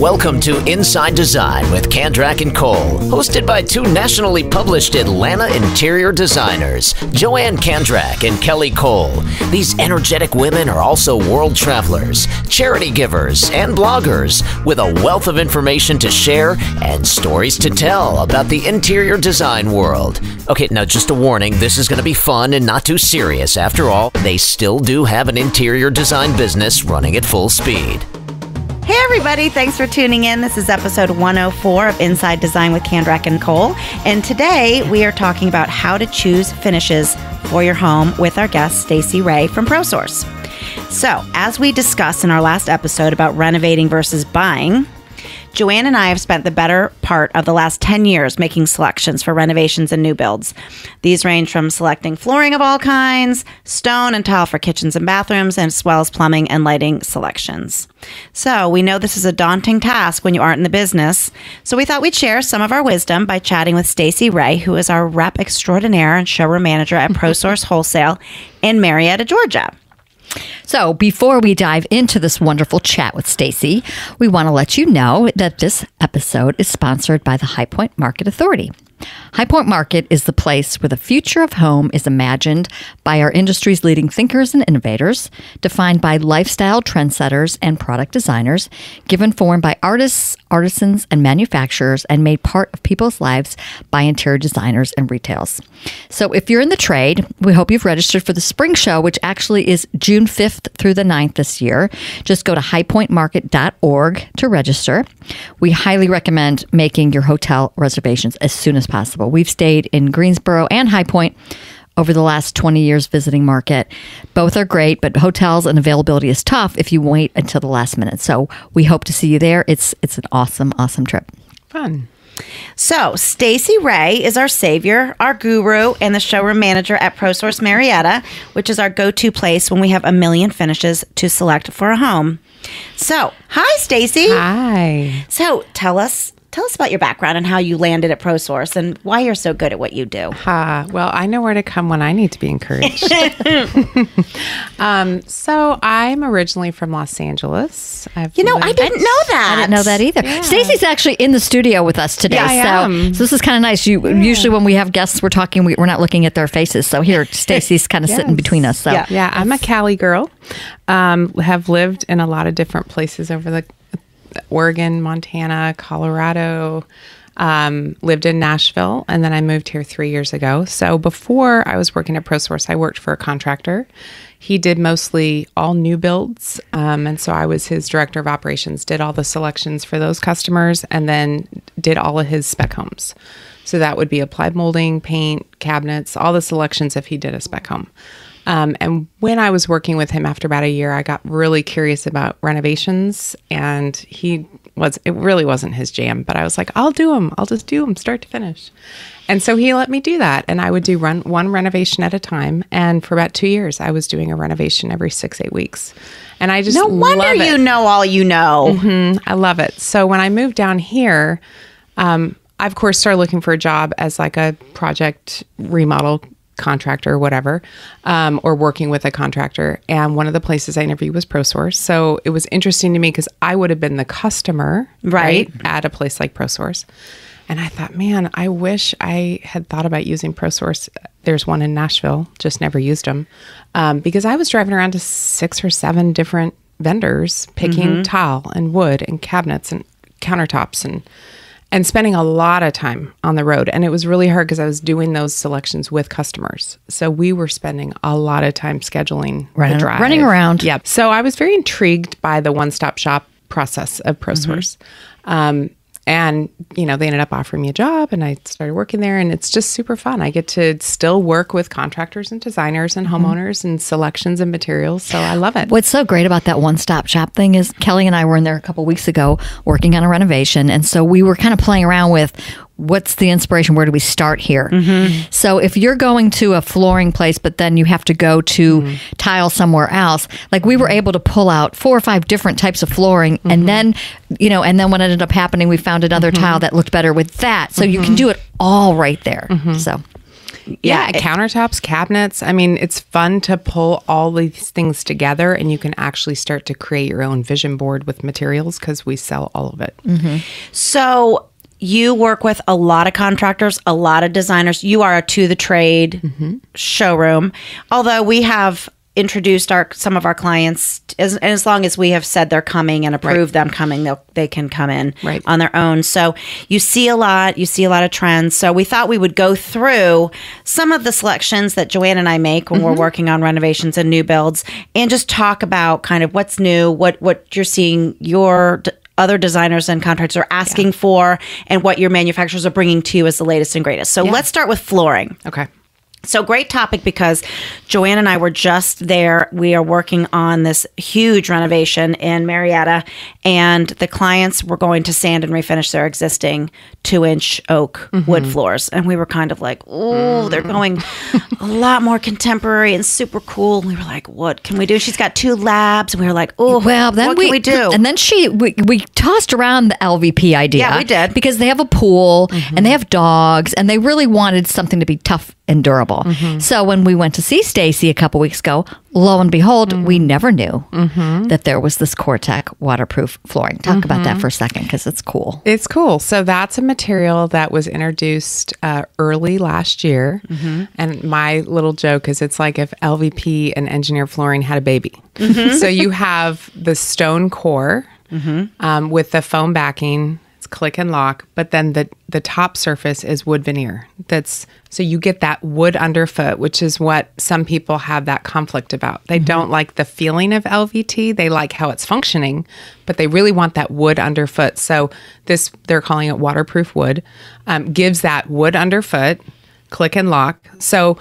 Welcome to Inside Design with Kandrac and Kole, hosted by two nationally published Atlanta interior designers, Joann Kandrac and Kole. These energetic women are also world travelers, charity givers, and bloggers with a wealth of information to share and stories to tell about the interior design world. Okay, now just a warning, this is going to be fun and not too serious. After all, they still do have an interior design business running at full speed. Hey everybody, thanks for tuning in. This is episode 104 of Inside Design with Kandrac and Kole. And today we are talking about how to choose finishes for your home with our guest, Stacy Wray from ProSource. So, as we discussed in our last episode about renovating versus buying, Joann and I have spent the better part of the last 10 years making selections for renovations and new builds. These range from selecting flooring of all kinds, stone and tile for kitchens and bathrooms, as well as plumbing and lighting selections. So we know this is a daunting task when you aren't in the business. So we thought we'd share some of our wisdom by chatting with Stacy Wray, who is our rep extraordinaire and showroom manager at ProSource Wholesale in Marietta, Georgia. So before we dive into this wonderful chat with Stacy, we want to let you know that this episode is sponsored by the High Point Market Authority. High Point Market is the place where the future of home is imagined by our industry's leading thinkers and innovators, defined by lifestyle trendsetters and product designers, given form by artists, artisans, and manufacturers, and made part of people's lives by interior designers and retails. So if you're in the trade, we hope you've registered for the spring show, which actually is June 5th through the 9th this year. Just go to highpointmarket.org to register. We highly recommend making your hotel reservations as soon as possible. We've stayed in Greensboro and High Point over the last 20 years visiting market. Both are great, but hotels and availability is tough if you wait until the last minute. So we hope to see you there. It's an awesome trip. Fun. So, Stacy Wray is our savior, our guru, and the showroom manager at ProSource Marietta, which is our go-to place when we have a million finishes to select for a home. So, hi, Stacy. Hi. So, tell us about your background and how you landed at ProSource and why you're so good at what you do. Well, I know where to come when I need to be encouraged. So I'm originally from Los Angeles. I didn't know that. I didn't know that either. Yeah. Stacy's actually in the studio with us today. Yeah, I am. So this is kind of nice. Usually when we have guests, we're talking, we're not looking at their faces. So here, Stacy's kind of sitting between us. So yeah, I'm a Cali girl. Have lived in a lot of different places over the Oregon, Montana, Colorado, lived in Nashville, and then I moved here 3 years ago. So before I was working at ProSource, I worked for a contractor. He did mostly all new builds, and so I was his director of operations, did all the selections for those customers, and then did all of his spec homes. So that would be applied molding, paint, cabinets, all the selections if he did a spec home. And when I was working with him after about a year, I got really curious about renovations, and it really wasn't his jam, but I was like, I'll do them. I'll just do them start to finish. And so he let me do that. And I would do one renovation at a time. And for about 2 years, I was doing a renovation every 6-8 weeks. And I just No wonder you know all you know. Mm-hmm. I love it. So when I moved down here, I of course started looking for a job as like a project remodel contractor or whatever, or working with a contractor. And one of the places I interviewed was ProSource. So it was interesting to me because I would have been the customer, right, at a place like ProSource. And I thought, man, I wish I had thought about using ProSource. There's one in Nashville, just never used them, because I was driving around to 6 or 7 different vendors, picking tile and wood and cabinets and countertops and spending a lot of time on the road. And it was really hard because I was doing those selections with customers. So we were spending a lot of time scheduling the drive. Running around. Yep. So I was very intrigued by the one-stop shop process of ProSource. And, they ended up offering me a job and I started working there, and it's just super fun. I get to still work with contractors and designers and homeowners and selections and materials. So I love it. What's so great about that one-stop shop thing is Kelly and I were in there a couple weeks ago working on a renovation. And so we were kind of playing around with what's the inspiration? Where do we start here? So if you're going to a flooring place, but then you have to go to tile somewhere else, like we were able to pull out 4 or 5 different types of flooring. And then, and then what ended up happening, we found another tile that looked better with that. So you can do it all right there. So Yeah, countertops, cabinets. I mean, it's fun to pull all these things together, and you can actually start to create your own vision board with materials because we sell all of it. So you work with a lot of contractors, a lot of designers. You are a to the trade showroom. Although we have introduced some of our clients, as long as we have said they're coming and approved them coming, they can come in on their own. So you see a lot of trends. So we thought we would go through some of the selections that Joann and I make when we're working on renovations and new builds, and just talk about kind of what's new, what you're seeing your other designers and contractors are asking for, and what your manufacturers are bringing to you as the latest and greatest. So let's start with flooring. Okay. So great topic, because Joann and I were just there. We are working on this huge renovation in Marietta, and the clients were going to sand and refinish their existing 2-inch oak wood floors. And we were kind of like, oh, they're going a lot more contemporary and super cool. And we were like, what can we do? She's got 2 labs. And we were like, oh, well, then what can we do? And then we tossed around the LVP idea. Yeah, we did. Because they have a pool and they have dogs, and they really wanted something to be tough and durable. So when we went to see Stacy a couple weeks ago, lo and behold, we never knew that there was this Cortec waterproof flooring. Talk about that for a second, because it's cool. It's cool. So that's a material that was introduced early last year. And my little joke is it's like if LVP and engineered flooring had a baby. So you have the stone core with the foam backing. Click and lock, but then the top surface is wood veneer. So you get that wood underfoot, which is what some people have that conflict about. They don't like the feeling of LVT. They like how it's functioning, but they really want that wood underfoot. So this, they're calling it waterproof wood, gives that wood underfoot, click and lock. So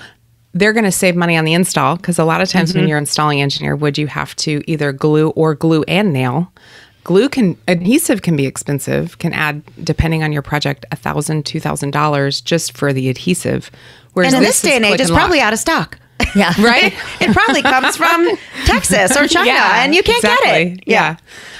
they're going to save money on the install, because a lot of times when you're installing engineered wood, you have to either glue and nail. Adhesive can be expensive, can add, depending on your project, $1,000, $2,000 just for the adhesive. Whereas and in this day and age, it's probably out of stock. Yeah. Right? It probably comes from Texas or China, and you can't get it. Yeah.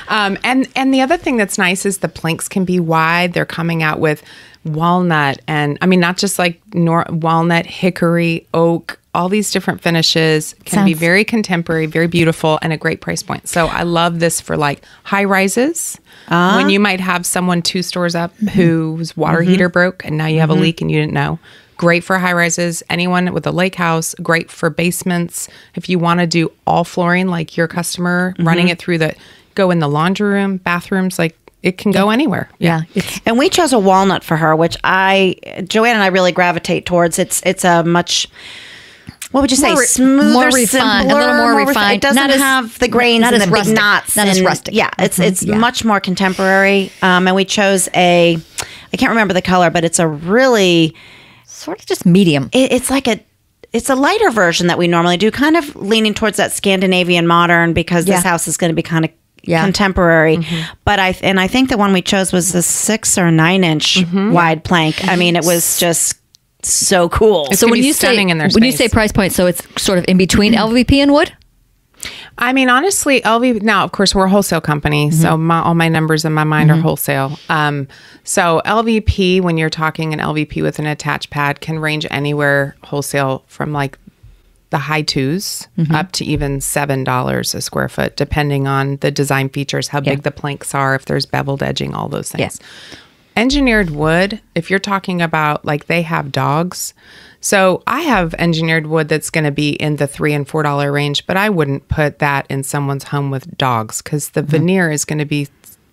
And the other thing that's nice is the planks can be wide. They're coming out with walnut, and I mean, not just like walnut, hickory, oak, all these different finishes can be very contemporary, very beautiful, and a great price point. So I love this for like high rises, when you might have someone 2 stores up whose water heater broke and now you have a leak and you didn't know. Great for high rises. Anyone with a lake house, great for basements. If you want to do all flooring like your customer, running it through go in the laundry room, bathrooms, like it can go anywhere. Yeah. And we chose a walnut for her, which Joann and I really gravitate towards. It's a much... What would you say? Smoother, more refined, simpler, a little more refined. It doesn't have the grains and the big knots. Not as rustic. Yeah, it's much more contemporary. And we chose I can't remember the color, but it's a really sort of just medium. It's a lighter version that we normally do, kind of leaning towards that Scandinavian modern, because this house is going to be kind of contemporary. But I think the one we chose was a 6 or 9 inch wide plank. I mean, it was just so cool. So when you say price point, so it's sort of in between LVP and wood? I mean, honestly, now, of course, we're a wholesale company, so all my numbers in my mind are wholesale. So LVP, when you're talking an LVP with an attached pad, can range anywhere wholesale from like the high 2s up to even $7 a square foot, depending on the design features, how big the planks are, if there's beveled edging, all those things. Yes. Engineered wood, if you're talking about like they have dogs. So I have engineered wood that's going to be in the $3 and $4 range, but I wouldn't put that in someone's home with dogs, because the veneer is going to be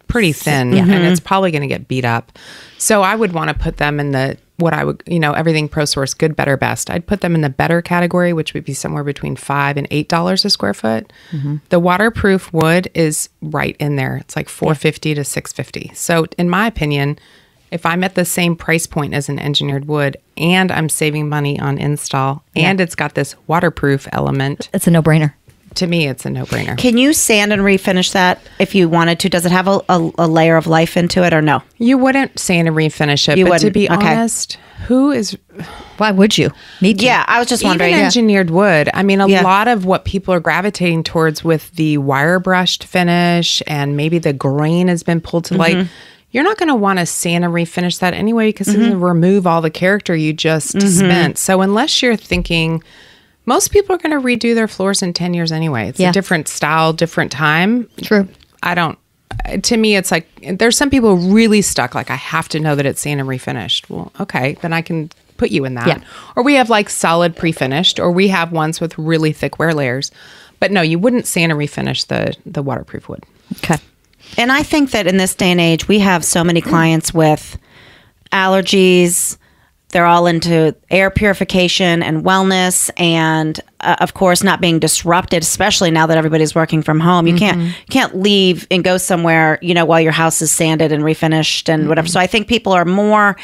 pretty thin and it's probably going to get beat up. So I would want to put them in everything ProSource, good, better, best. I'd put them in the better category, which would be somewhere between $5 and $8 a square foot. The waterproof wood is right in there. It's like $450 to $650. So in my opinion, if I'm at the same price point as an engineered wood and I'm saving money on install and it's got this waterproof element, it's a no-brainer. To me, it's a no-brainer. Can you sand and refinish that if you wanted to? Does it have a layer of life into it, or no? You wouldn't sand and refinish it. But to be honest, why would you? Me too. Yeah, I was just wondering. Even engineered wood. I mean, a lot of what people are gravitating towards with the wire brushed finish and maybe the grain has been pulled to light. you're not going to want to sand and refinish that anyway because it's going to remove all the character you just spent. So unless you're thinking, most people are going to redo their floors in 10 years anyway. It's a different style, different time. True. To me, it's like, there's some people really stuck, like, I have to know that it's sand and refinished. Well, okay, then I can put you in that. Yeah. Or we have like solid pre-finished, or we have ones with really thick wear layers. But no, you wouldn't sand and refinish the waterproof wood. Okay. And I think that in this day and age, we have so many clients with allergies. They're all into air purification and wellness, and of course, not being disrupted. Especially now that everybody's working from home, you can't leave and go somewhere, while your house is sanded and refinished and whatever. So I think people are more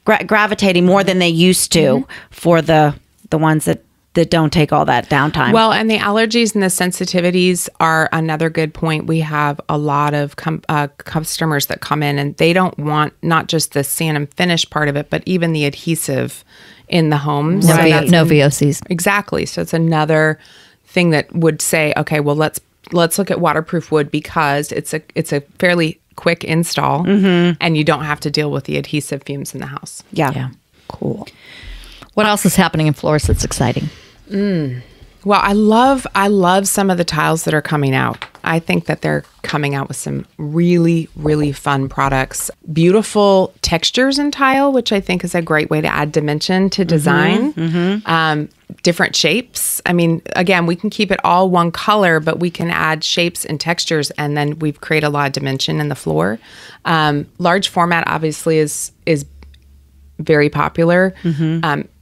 gravitating more than they used to for the ones that don't take all that downtime. Well, and the allergies and the sensitivities are another good point. We have a lot of customers that come in and they don't want not just the sand and finish part of it, but even the adhesive in the homes. No, no VOCs. Exactly. So it's another thing that would say, okay, well, let's look at waterproof wood because it's a fairly quick install and you don't have to deal with the adhesive fumes in the house. Yeah. Cool. What else is happening in floors that's exciting? Well, I love some of the tiles that are coming out. I think that they're coming out with some really, really fun products. Beautiful textures in tile, which I think is a great way to add dimension to design. Different shapes. I mean, again, we can keep it all one color, but we can add shapes and textures, and then we've created a lot of dimension in the floor. Large format, obviously, is very popular.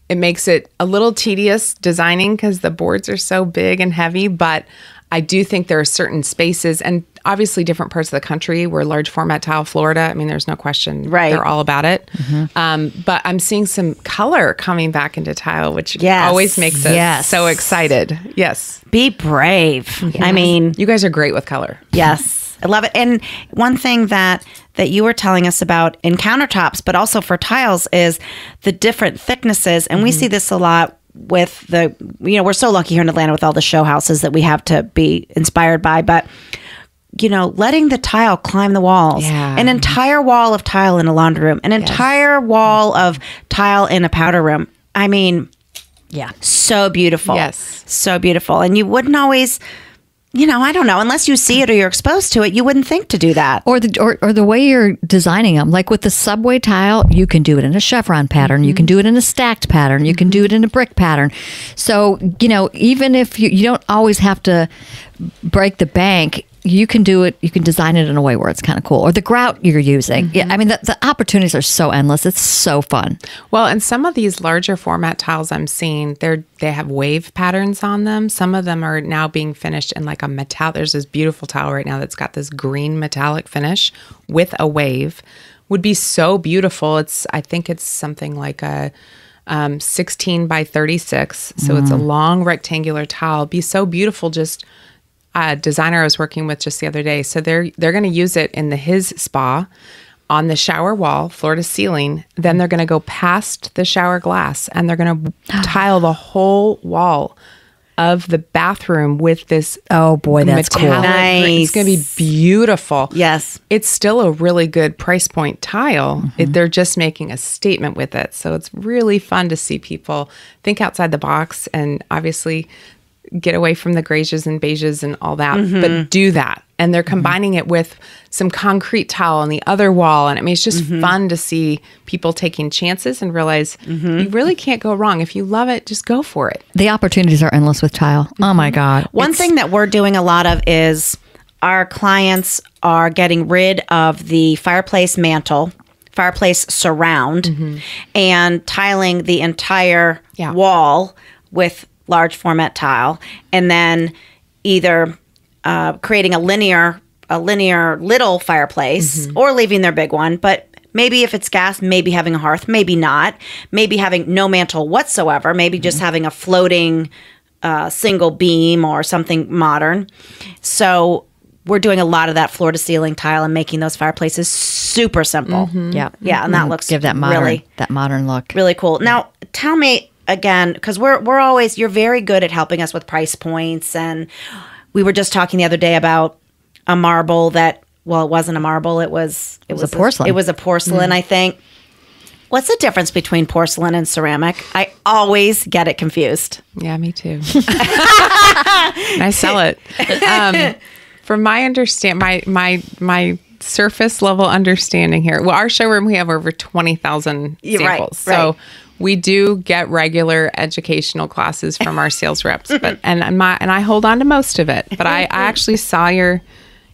It makes it a little tedious designing because the boards are so big and heavy, but I do think there are certain spaces and obviously different parts of the country where large format tile, Florida, I mean, there's no question. Right. They're all about it. But I'm seeing some color coming back into tile, which always makes us so excited. Yes. Be brave. I mean, you guys are great with color. Yes. I love it. And one thing that you were telling us about in countertops, but also for tiles, is the different thicknesses. And we see this a lot with we're so lucky here in Atlanta with all the show houses that we have to be inspired by. But, letting the tile climb the walls. Yeah. An entire wall of tile in a laundry room. An entire wall of tile in a powder room. I mean, so beautiful. Yes. So beautiful. And you wouldn't always... I don't know. Unless you see it or you're exposed to it, you wouldn't think to do that. Or the way you're designing them. Like with the subway tile, you can do it in a chevron pattern. You can do it in a stacked pattern. You can do it in a brick pattern. So, even if you don't always have to break the bank, you can do it. You can design it in a way where it's kind of cool. Or the grout you're using. Yeah, I mean, the opportunities are so endless. It's so fun. Well, and some of these larger format tiles I'm seeing, they have wave patterns on them. Some of them are now being finished in like a metallic. There's this beautiful tile right now that's got this green metallic finish with a wave. Would be so beautiful. I think it's something like a 16 by 36. So it's a long rectangular tile. It'd be so beautiful. Just a designer I was working with just the other day. So they're going to use it in his spa on the shower wall, floor to ceiling. Then they're going to go past the shower glass and they're going to tile the whole wall of the bathroom with this. Oh boy, that's cool. Nice. It's going to be beautiful. Yes. It's still a really good price point tile. They're just making a statement with it. So it's really fun to see people think outside the box and obviously get away from the grays and beiges and all that, but do that. And they're combining it with some concrete tile on the other wall. And I mean, it's just fun to see people taking chances and realize you really can't go wrong. If you love it, just go for it. The opportunities are endless with tile. Oh my God. One thing that we're doing a lot of is our clients are getting rid of the fireplace mantle, fireplace surround, and tiling the entire wall with large format tile, and then either creating a linear little fireplace or leaving their big one. But maybe if it's gas, maybe having a hearth, maybe not, maybe having no mantle whatsoever, maybe just having a floating single beam or something modern. So we're doing a lot of that floor to ceiling tile and making those fireplaces super simple. Yeah. And that looks give that modern look. Really cool. Now tell me again, because we're always, you're very good at helping us with price points. And we were just talking the other day about a marble that well, it wasn't a marble. It was a porcelain. It was a porcelain, I think. What's the difference between porcelain and ceramic? I always get it confused. Yeah, me too. I sell it. From my my surface level understanding here. Well, our showroom, we have over 20,000 samples. Right. So we do get regular educational classes from our sales reps, and I hold on to most of it. But I actually saw your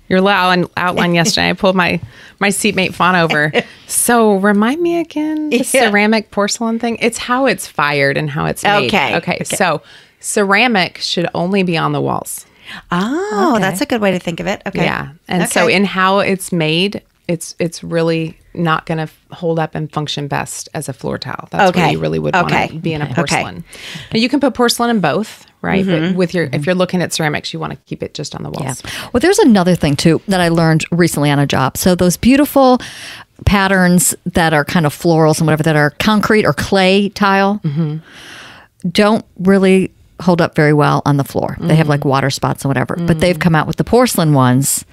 outline yesterday. I pulled my seatmate fawn over. So remind me again, the ceramic porcelain thing. It's how it's fired and how it's made. Okay. So ceramic should only be on the walls. Oh, that's a good way to think of it. Okay. Yeah. And so in how it's made, it's really not going to hold up and function best as a floor tile. That's where you really would want to be in a porcelain. Now, you can put porcelain in both, right? But if you're looking at ceramics, you want to keep it just on the walls. Yeah. Well, there's another thing too that I learned recently on a job. So those beautiful patterns that are kind of florals and whatever that are concrete or clay tile don't really hold up very well on the floor. They have like water spots and whatever. But they've come out with the porcelain ones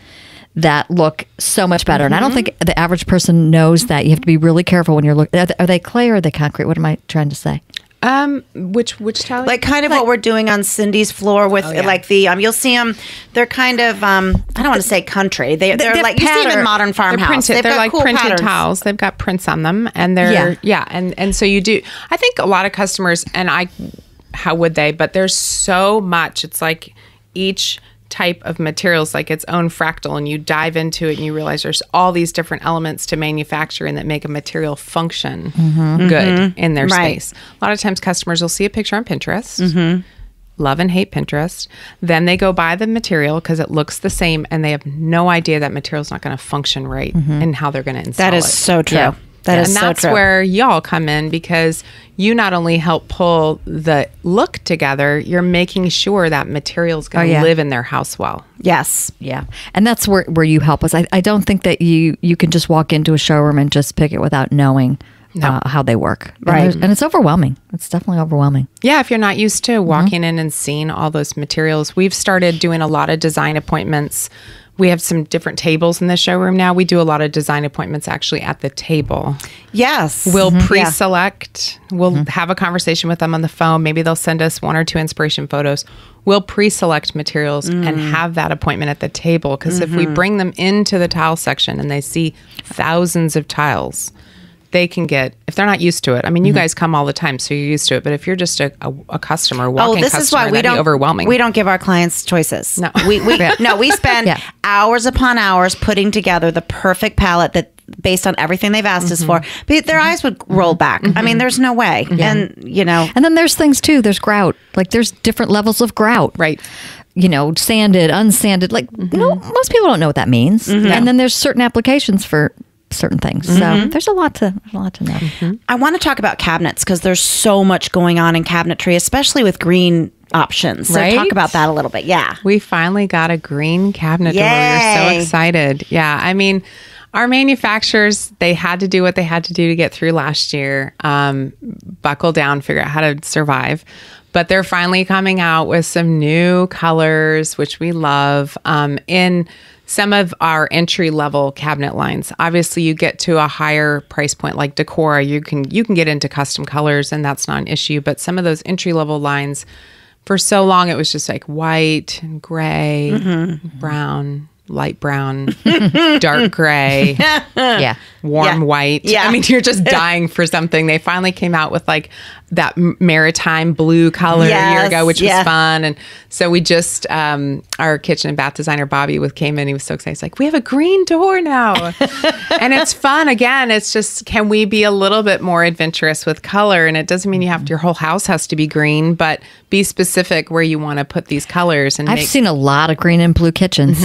that look so much better. And I don't think the average person knows that. You have to be really careful when you're looking. Are they clay or are they concrete? What am I trying to say? Which tile? Like kind of what we're doing on Cindy's floor with like the you'll see them. They're kind of I don't want to say country. They're like you see them in modern farmhouse. They're like cool printed tiles. They've got prints on them, and they're and so you do. I think a lot of customers how would they? But there's so much. It's like each type of materials like its own fractal, and you dive into it and you realize there's all these different elements to manufacturing that make a material function good in their space. A lot of times customers will see a picture on Pinterest, love and hate Pinterest, then they go buy the material because it looks the same and they have no idea that material's not going to function right and how they're going to install it. That is so true. Yeah. That is so true. And that's where y'all come in, because you not only help pull the look together, you're making sure that material's going to live in their house well. Yes. Yeah. And that's where you help us. I don't think that you can just walk into a showroom and just pick it without knowing how they work. Right. And it's overwhelming. It's definitely overwhelming. Yeah. If you're not used to walking in and seeing all those materials, we've started doing a lot of design appointments. We have some different tables in the showroom now. We do a lot of design appointments actually at the table. Yes. We'll pre-select. We'll have a conversation with them on the phone. Maybe they'll send us 1 or 2 inspiration photos. We'll pre-select materials and have that appointment at the table. Because if we bring them into the tile section and they see thousands of tiles, they can get, if they're not used to it. I mean, you guys come all the time, so you're used to it. But if you're just a customer, walking this customer, is why that'd be overwhelming. We don't give our clients choices. No, we spend hours upon hours putting together the perfect palette that based on everything they've asked us for. But their eyes would roll back. I mean, there's no way. Yeah. And and then there's things too. There's grout. Like there's different levels of grout. Right. Sanded, unsanded. Like most people don't know what that means. And then there's certain applications for certain things. So there's a lot to know. I want to talk about cabinets because there's so much going on in cabinetry, especially with green options. So talk about that a little bit. Yeah. We finally got a green cabinet door. We're so excited. Yeah. I mean, our manufacturers, they had to do what they had to do to get through last year, buckle down, figure out how to survive. But they're finally coming out with some new colors, which we love, in some of our entry-level cabinet lines. Obviously, you get to a higher price point like Decora, you can get into custom colors, and that's not an issue. But some of those entry-level lines, for so long, it was just like white and gray, brown, light brown, dark gray, warm white. Yeah. I mean, you're just dying for something. They finally came out with like that maritime blue color a year ago, which was fun. And so we just, our kitchen and bath designer, Bobby, came in. He was so excited. He's like, we have a green door now. And it's fun. Again, it's just, can we be a little bit more adventurous with color? And it doesn't mean you have to, your whole house has to be green, but be specific where you want to put these colors. And I've seen a lot of green and blue kitchens.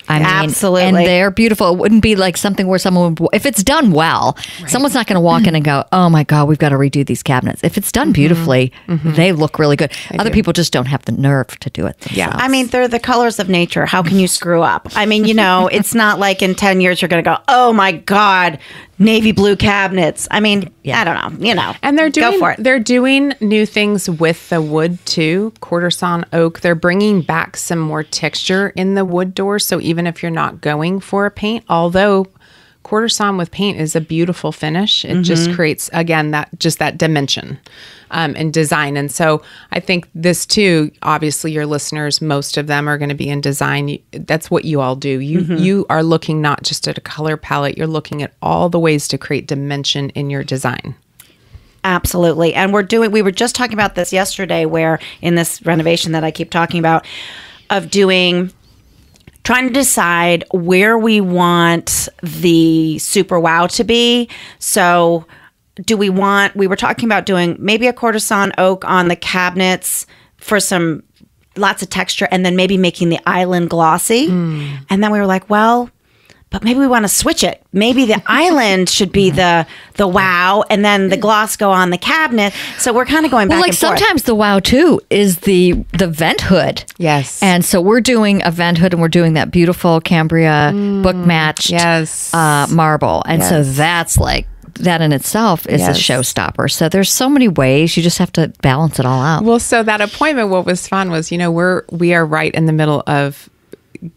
I mean, absolutely. And they're beautiful. It wouldn't be like something where someone would, if it's done well, someone's not going to walk in and go, oh my God, we've got to redo these cabinets. If it's done beautifully, they look really good. Other people just don't have the nerve to do it themselves. Yeah. I mean, they're the colors of nature. How can you screw up? I mean, it's not like in 10 years you're going to go, oh my God, navy blue cabinets. I mean, I don't know, And they're doing, go for it. They're doing new things with the wood too. Quarter sawn oak. They're bringing back some more texture in the wood doors. So even if you're not going for a paint, although quarter sawn with paint is a beautiful finish, it just creates, again, that dimension and design. And so I think this too, obviously your listeners, most of them are going to be in design. That's what you all do. You are looking not just at a color palette, you're looking at all the ways to create dimension in your design. Absolutely. And we were just talking about this yesterday, where in this renovation that I keep talking about, of trying to decide where we want the super wow to be. So we were talking about doing maybe a quarter sawn oak on the cabinets for lots of texture, and then maybe making the island glossy. And then we were like, well, but maybe we want to switch it. Maybe the island should be the wow, and then the gloss go on the cabinet. So we're kind of going back and forth. Sometimes the wow too is the vent hood. Yes. And so we're doing a vent hood, and we're doing that beautiful Cambria book matched marble. And so that's like, that in itself is a showstopper. So there's so many ways. You just have to balance it all out. Well, so that appointment, what was fun was, we are right in the middle of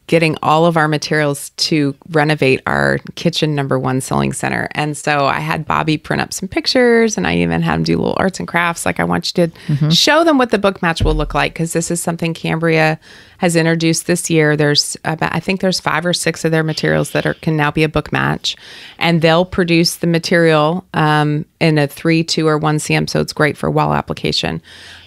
getting all of our materials to renovate our kitchen #1 sewing center. And so I had Bobby print up some pictures, and I even had him do little arts and crafts. Like, I want you to show them what the book match will look like, because this is something Cambria has introduced this year. I think there's 5 or 6 of their materials that can now be a book match, and they'll produce the material in a 3, 2, or 1 cm. So it's great for wall application.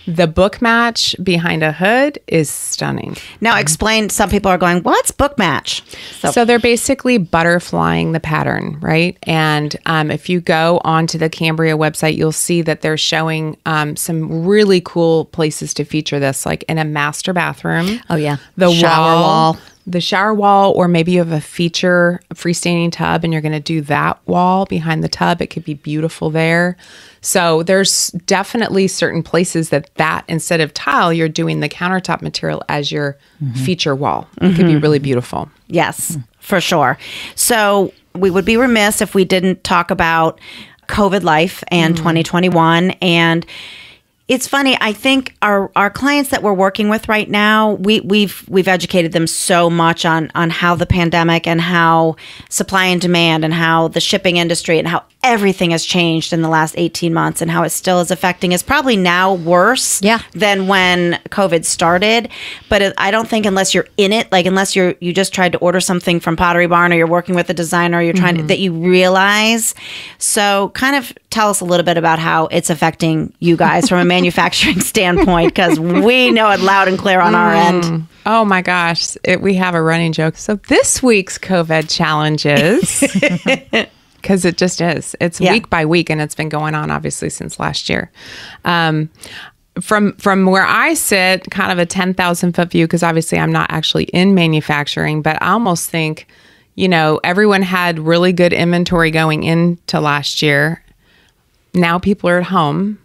The book match behind a hood is stunning. Now explain, some people are going, what's book match? So they're basically butterflying the pattern, right? And if you go onto the Cambria website, you'll see that they're showing some really cool places to feature this, like in a master bathroom. Oh, yeah. The shower wall. The shower wall, or maybe you have a freestanding tub and you're going to do that wall behind the tub. It could be beautiful there. So there's definitely certain places that instead of tile, you're doing the countertop material as your feature wall. It could be really beautiful. Yes, for sure. So we would be remiss if we didn't talk about COVID life and 2021. And it's funny, I think our clients that we're working with right now, we've educated them so much on how the pandemic and how supply and demand and how the shipping industry and how everything has changed in the last 18 months, and how it still is affecting is probably now worse than when COVID started. But I don't think, unless you're in it, like unless you just tried to order something from Pottery Barn, or you're working with a designer, or you're trying to, that you realize. So kind of tell us a little bit about how it's affecting you guys from a manufacturing standpoint, because we know it loud and clear on our end. Oh my gosh, we have a running joke. So this week's COVID challenges, because it just is. It's week by week, and it's been going on obviously since last year. From where I sit, kind of a 10,000 foot view, because obviously I'm not actually in manufacturing, but I almost think, everyone had really good inventory going into last year. Now people are at home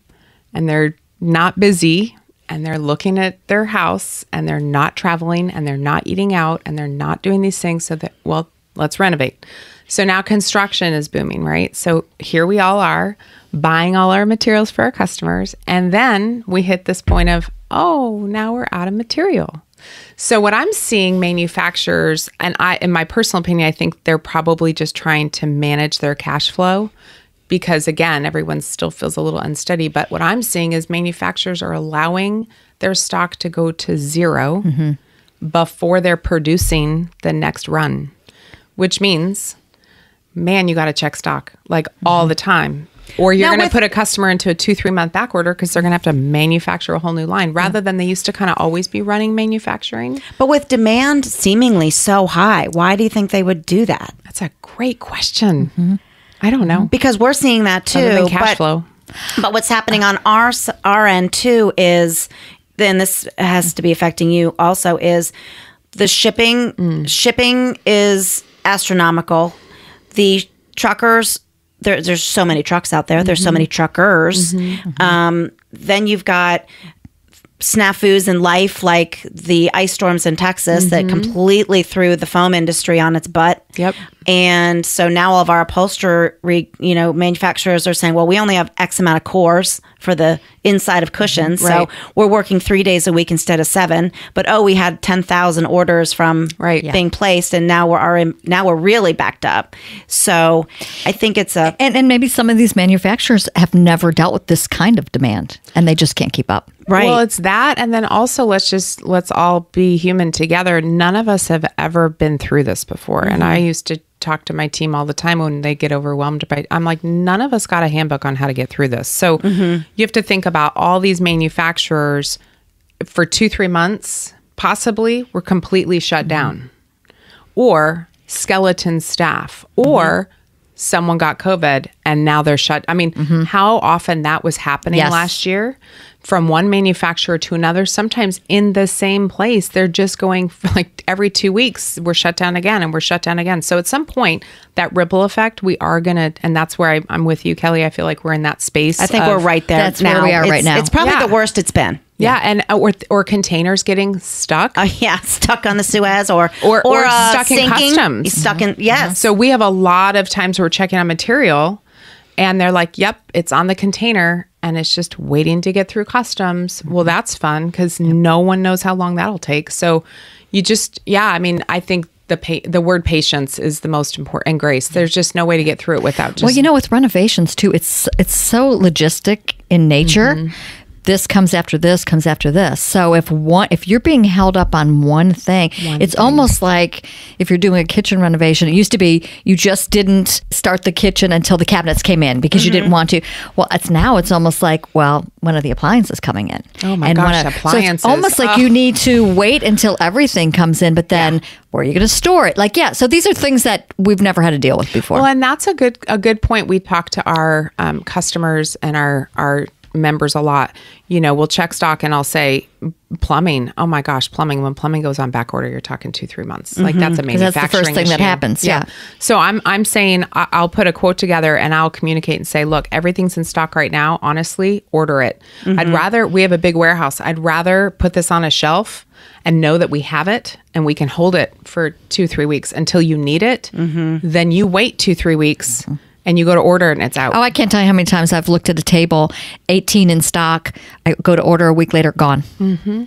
and they're not busy, and they're looking at their house, and they're not traveling, and they're not eating out, and they're not doing these things. So that, well, let's renovate. So now construction is booming, right? So here we all are buying all our materials for our customers. And then we hit this point of, now we're out of material. So what I'm seeing manufacturers, and in my personal opinion, I think they're probably just trying to manage their cash flow, because again, everyone still feels a little unsteady. But what I'm seeing is manufacturers are allowing their stock to go to zero before they're producing the next run, which means, man, you got to check stock like all the time. Or you're going to put a customer into a 2-3 month back order, because they're going to have to manufacture a whole new line, rather than they used to kind of always be running manufacturing. But with demand seemingly so high, why do you think they would do that? That's a great question. I don't know. Because we're seeing that too. Other than cash flow. But what's happening on our end too is, then this has to be affecting you also, is the shipping. Shipping is astronomical. The truckers, there's so many trucks out there. There's so many truckers. Then you've got snafus in life, like the ice storms in Texas that completely threw the foam industry on its butt. Yep. And so now all of our upholstery, manufacturers are saying, well, we only have X amount of cores for the inside of cushions. Right. So we're working 3 days a week instead of 7. But we had 10,000 orders from being placed, and now we're really backed up. So I think it's and maybe some of these manufacturers have never dealt with this kind of demand, and they just can't keep up. Right. Well, it's that. And then also let's all be human together. None of us have ever been through this before. And I used to talk to my team all the time when they get overwhelmed I'm like, none of us got a handbook on how to get through this. So you have to think about all these manufacturers for 2-3 months, possibly were completely shut down, or skeleton staff, or someone got COVID and now they're shut. I mean, how often that was happening last year from one manufacturer to another, sometimes in the same place. They're just going for like every 2 weeks, we're shut down again and we're shut down again. So at some point, that ripple effect, we are going to, and that's where I'm with you, Kelly. I feel like we're in that space. I think we're right there. That's now. where we are right now. It's probably the worst it's been. Yeah, and or containers getting stuck. Stuck on the Suez or stuck in sinking, customs. Stuck in, yes. So we have a lot of times we're checking on material and they're like, yep, it's on the container and it's just waiting to get through customs. Well, that's fun because no one knows how long that'll take. So you just, I think the word patience is the most important, and grace. There's just no way to get through it without just... Well, with renovations too, it's so logistic in nature. This comes after this, comes after this. So if you're being held up on one thing, it's almost like if you're doing a kitchen renovation, it used to be you just didn't start the kitchen until the cabinets came in because you didn't want to. Well, it's almost like, well, when are the appliances coming in? Oh my gosh, appliances. So it's almost like you need to wait until everything comes in, but then where are you going to store it? So these are things that we've never had to deal with before. Well, and that's a good point. We talk to our customers and our members a lot. We'll check stock and I'll say plumbing. Oh my gosh, plumbing. When plumbing goes on back order, you're talking 2-3 months. Like that's a manufacturing that's the first thing that happens. Yeah. So I'm saying I'll put a quote together and I'll communicate and say, look, everything's in stock right now. Honestly, order it. We have a big warehouse. I'd rather put this on a shelf and know that we have it and we can hold it for 2-3 weeks until you need it. Then you wait 2-3 weeks. And you go to order and it's out. Oh, I can't tell you how many times I've looked at a table, 18 in stock. I go to order a week later, gone. And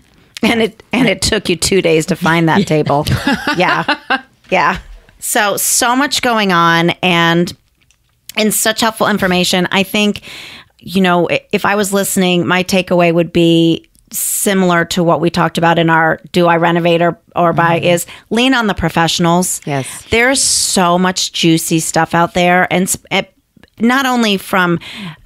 it took you 2 days to find that table. Yeah. So much going on and such helpful information. I think, if I was listening, my takeaway would be similar to what we talked about in our Do I Renovate or Buy is lean on the professionals. Yes. There's so much juicy stuff out there, and not only from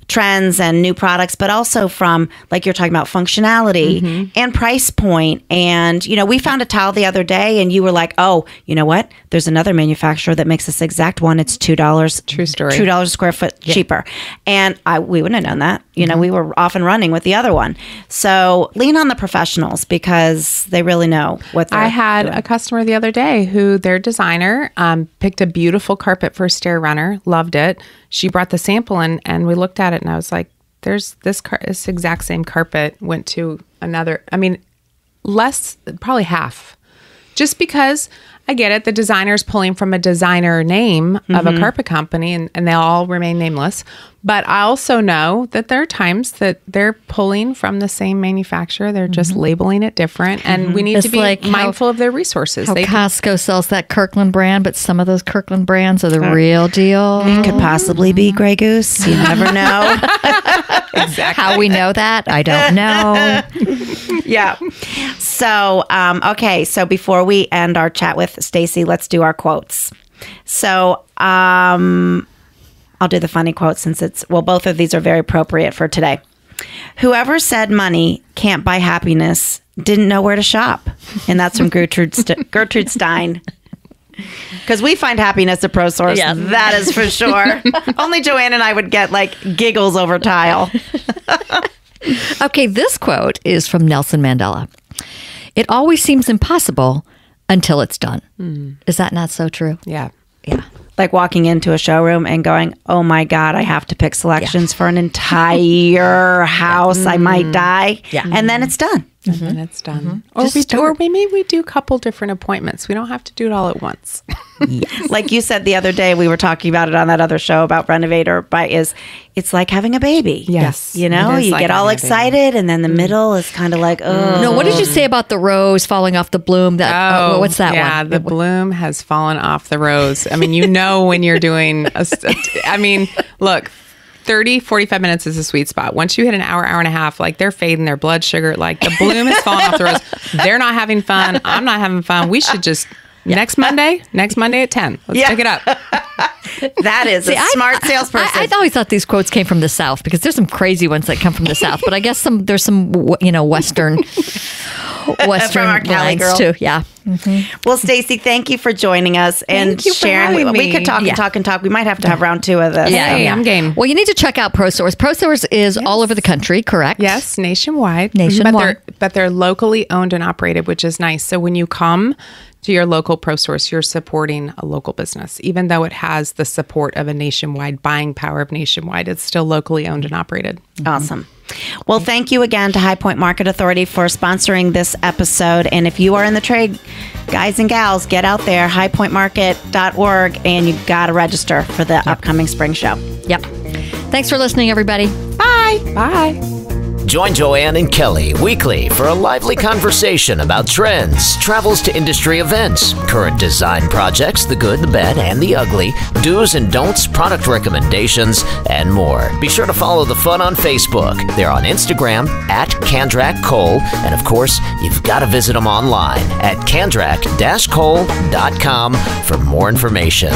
trends and new products, but also from, like you're talking about, functionality and price point. And, we found a towel the other day and you were like, oh, you know what? There's another manufacturer that makes this exact one. It's $2. True story. $2 a square foot cheaper. And we wouldn't have known that. We were off and running with the other one. So lean on the professionals because they really know what they're I had doing. a customer the other day who their designer picked a beautiful carpet for a stair runner, loved it. She brought the sample in and we looked at it and I was like, there's this exact same carpet went to another, less, probably half. Just because I get it, the designer's pulling from a designer name of a carpet company and they all remain nameless. But I also know that there are times that they're pulling from the same manufacturer. They're just labeling it different. And we need to be mindful of their resources. How Costco sells that Kirkland brand, but some of those Kirkland brands are the real deal. It could possibly be Grey Goose. You never know. Exactly. How we know that, I don't know. Yeah. So, okay. So before we end our chat with Stacy, let's do our quotes. So, I'll do the funny quote since both of these are very appropriate for today. Whoever said money can't buy happiness didn't know where to shop. And that's from Gertrude Stein. Because we find happiness at ProSource. Yeah. That is for sure. Only Joann and I would get giggles over tile. Okay, this quote is from Nelson Mandela. It always seems impossible until it's done. Is that not so true? Yeah. Yeah. Like walking into a showroom and going, oh my God, I have to pick selections for an entire house. I might die. Yeah. And then it's done. and then it's done. Or Just maybe we do a couple different appointments. We don't have to do it all at once. Like you said the other day, we were talking about it on that other show about Renovator, but it's like having a baby. Yes. You know, it is you like get all having a baby. excited and then the middle is kind of like, oh. No, what did you say about the rose falling off the bloom? That what's that one? Yeah, the bloom has fallen off the rose. I mean, you know when you're doing, look, 30, 45 minutes is a sweet spot. Once you hit an hour, hour and a half, like they're fading their blood sugar. Like the bloom has fallen off the rose. They're not having fun. I'm not having fun. We should just, next Monday at 10. Let's pick it up. That is a smart salesperson. I always thought these quotes came from the South because there's some crazy ones that come from the South, but I guess there's some Western From our Cali lines girl. too. Yeah. Well, Stacy, thank you for joining us and Thank you for sharing. having We could me. talk and talk and talk. We might have to have round 2 of this. Hey, I'm game. Well, you need to check out ProSource. ProSource is all over the country, correct? Yes, nationwide. Nationwide. But they're locally owned and operated, which is nice. So when you come to your local ProSource, you're supporting a local business. Even though it has the support of a nationwide buying power of nationwide, it's still locally owned and operated. Awesome. Well, thank you again to High Point Market Authority for sponsoring this episode. And if you are in the trade, guys and gals, get out there, highpointmarket.org, and you got to register for the upcoming spring show. Yep. Thanks for listening, everybody. Bye. Bye. Join Joann and Kelly weekly for a lively conversation about trends, travels to industry events, current design projects, the good, the bad, and the ugly, do's and don'ts, product recommendations, and more. Be sure to follow the fun on Facebook. They're on Instagram at Kandrac Kole, and of course, you've got to visit them online at kandrac-kole.com for more information.